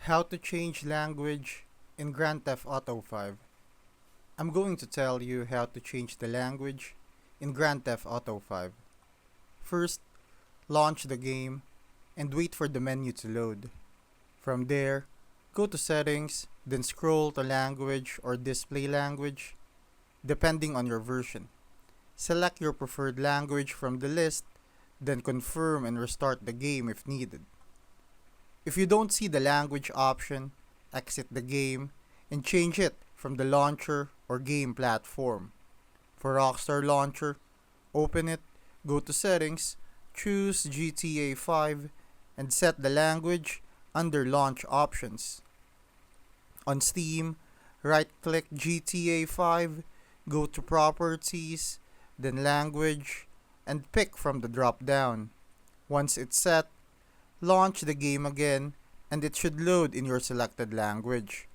How to change language in Grand Theft Auto 5. I'm going to tell you how to change the language in Grand Theft Auto 5. First, launch the game and wait for the menu to load. From there, go to Settings, then scroll to Language or Display Language, depending on your version. Select your preferred language from the list, then confirm and restart the game if needed. If you don't see the language option, exit the game and change it from the launcher or game platform. For Rockstar Launcher, open it, go to Settings, choose GTA 5, and set the language under Launch Options. On Steam, right-click GTA 5, go to Properties, then Language, and pick from the drop-down. Once it's set, launch the game again and it should load in your selected language.